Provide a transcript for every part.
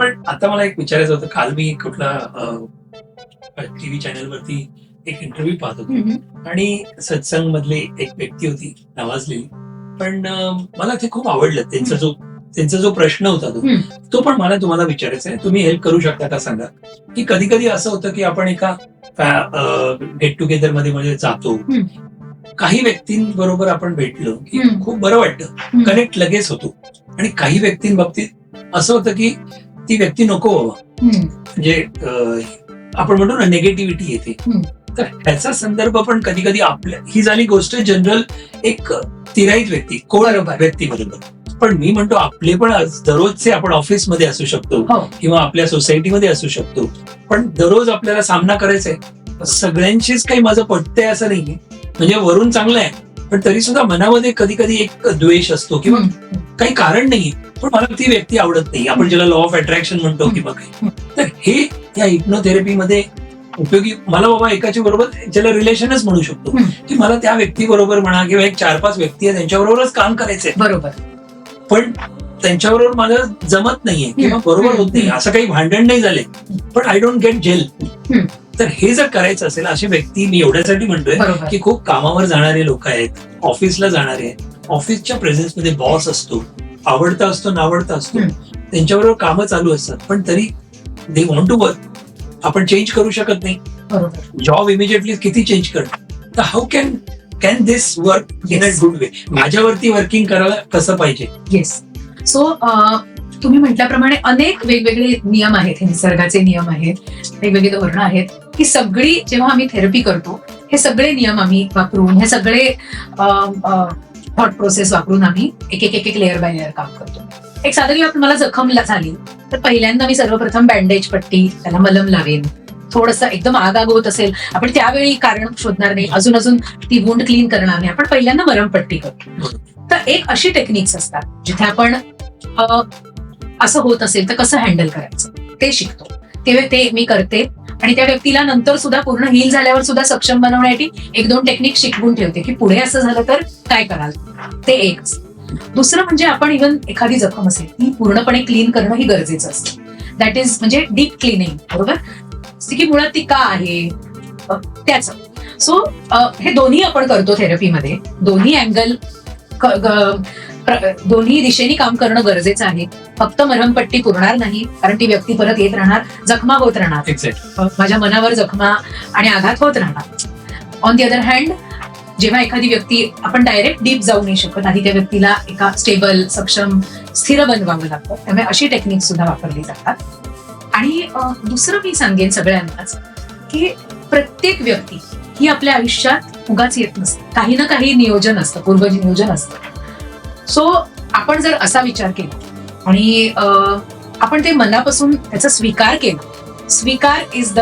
पण आता मला एक विचारायचं होतं. काल मी कुठला टीव्ही चॅनलवरती एक इंटरव्ह्यू पाहत होतो आणि सत्संग मधली एक व्यक्ती होती नावाजलेली. पण मला ते खूप आवडलं. त्यांचा जो प्रश्न होता तो पण मला तुम्हाला विचारायचा आहे. तुम्ही हेल्प करू शकता का सांगा? की कधी कधी असं होतं की आपण एका गेट टुगेदर मध्ये म्हणजे जातो. काही व्यक्तींबरोबर आपण भेटलो की खूप बरं वाटतं, कनेक्ट लगेच होतो. आणि काही व्यक्तींबाबतीत असं होतं की ती व्यक्ती नको बाबा, म्हणजे आपण म्हणतो ना निगेटिव्हिटी येते. तर ह्याचा संदर्भ पण कधी कधी आपल्या, ही झाली गोष्ट जनरल एक तिराईत व्यक्ती कोण व्यक्ती बरोबर. पण मी म्हणतो आपले पण दररोजचे आपण ऑफिसमध्ये असू शकतो किंवा आपल्या सोसायटीमध्ये असू शकतो. पण दररोज आपल्याला सामना करायचा आहे. सगळ्यांशीच काही माझं पटतंय असं नाहीये, म्हणजे वरून चांगलं आहे पण तरी सुद्धा मनामध्ये कधी कधी एक द्वेष असतो किंवा काही कारण नाही, पण मला ती व्यक्ती आवडत नाही. आपण ज्याला लॉ ऑफ अट्रॅक्शन म्हणतो किंवा काही. तर हे या हिप्नोथेरपीमध्ये उपयोगी मला बाबा एकाच्या बरोबर ज्याला रिलेशनच म्हणू शकतो की मला त्या व्यक्ती बरोबर म्हणा किंवा एक 4-5 व्यक्ती आहे त्यांच्याबरोबरच काम करायचंय. बरोबर. पण त्यांच्याबरोबर मला जमत नाहीये किंवा बरोबर होत नाही, असं काही भांडण नाही झाले, पण आय डोंट गेट जेल. तर हे जर करायचं असेल, अशी व्यक्ती मी एवढ्यासाठी म्हणतोय की खूप कामावर जाणारे लोक आहेत, ऑफिसला जाणारे, ऑफिसच्या प्रेझेन्स मध्ये बॉस असतो, आवडता असतो नावडता असतो, त्यांच्याबरोबर कामं चालू असतात, पण तरी दे वॉन्ट टू वर्क. आपण चेंज करू शकत नाही. जॉब इमिजिएटली किती चेंज करणार, तर how can this work in a good way. माझ्यावरती वर्किंग करायला कसं पाहिजे. येस. सो तुम्ही म्हटल्याप्रमाणे अनेक वेगवेगळे नियम आहेत, हे निसर्गाचे नियम आहेत, वेगवेगळे धोरणं आहेत, की सगळी जेव्हा आम्ही थेरपी करतो हे सगळे नियम आम्ही वापरून, हे सगळे थॉट प्रोसेस वापरून आम्ही एक एक एक लेअर बाय लेअर काम करतो. एक साधं किंवा मला जखम झाली तर पहिल्यांदा मी सर्वप्रथम बँडेज पट्टी, त्याला मलम लावेन. थोडंसं एकदम आग होत असेल, आपण त्यावेळी कारण शोधणार नाही, अजून ती वुंड क्लीन करणार नाही, आपण पहिल्यांदा मलमपट्टी करतो. तर एक अशी टेक्निक्स असतात जिथे आपण असं होत असेल तर कसं हँडल करायचं ते शिकतो. ते मी करते आणि त्या व्यक्तीला नंतर सुद्धा पूर्ण हील झाल्यावर सुद्धा सक्षम बनवण्यासाठी 1-2 टेक्निक शिकवून ठेवते की पुढे असं झालं तर काय कराल. ते एक. दुसरं म्हणजे आपण इव्हन एखादी जखम असेल ती पूर्णपणे क्लीन करणं ही गरजेचं असतं. दॅट इज म्हणजे डीप क्लिनिंग. बरोबर. की मुळात ती का आहे त्याचं. सो हे दोन्ही आपण करतो थेरपीमध्ये. दोन्ही अँगल, दोन्ही दिशेने काम करणं गरजेचं आहे. फक्त मरहमपट्टी पुरणार नाही, कारण ती व्यक्ती परत येत राहणार, जखमा होत राहणार, माझ्या मनावर जखमा आणि आघात होत राहणार. ऑन दी अदर हँड, जेव्हा एखादी व्यक्ती, आपण डायरेक्ट डीप जाऊ नाही शकत, आधी त्या व्यक्तीला एका स्टेबल, सक्षम, स्थिर बनवावं लागतं. त्यामुळे अशी टेक्निक सुद्धा वापरली जातात. आणि दुसरं मी सांगेन सगळ्यांनाच की प्रत्येक व्यक्ती ही आपल्या आयुष्यात उगाच येत नसते. काही ना काही नियोजन असतं, पूर्वनियोजन असतं. सो आपण जर असा विचार केला आणि आपण ते मनापासून त्याचा स्वीकार केला. स्वीकार is the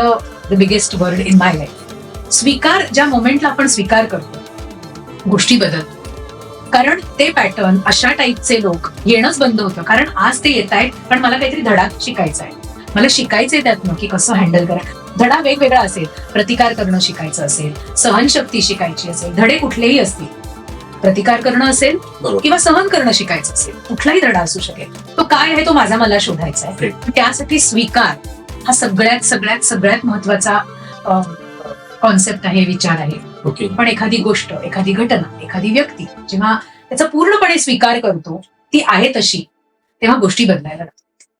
biggest word in my life. स्वीकार, ज्या मोमेंटला आपण स्वीकार करतो गोष्टी बदलतात. कारण ते पॅटर्न, अशा टाईपचे लोक येणंच बंद होतं. कारण आज ते येत आहेत पण मला काहीतरी धडा शिकायचा आहे, मला शिकायचंय त्यातनं की कसं हँडल करा. धडा वेगवेगळा असेल, प्रतिकार करणं शिकायचं असेल, सहनशक्ती शिकायची असेल, धडे कुठलेही असतील, प्रतिकार करणं असेल किंवा सहन करणं शिकायचं असेल, कुठलाही धडा असू शकेल, तो काय आहे तो माझा मला शोधायचा आहे. त्यासाठी स्वीकार हा सगळ्यात सगळ्यात सगळ्यात महत्वाचा कॉन्सेप्ट आहे, विचार आहे. पण एखादी गोष्ट, एखादी घटना, एखादी व्यक्ती जेव्हा त्याचा पूर्णपणे स्वीकार करतो, ती आहे तशी, तेव्हा गोष्टी बदलायला लागतात.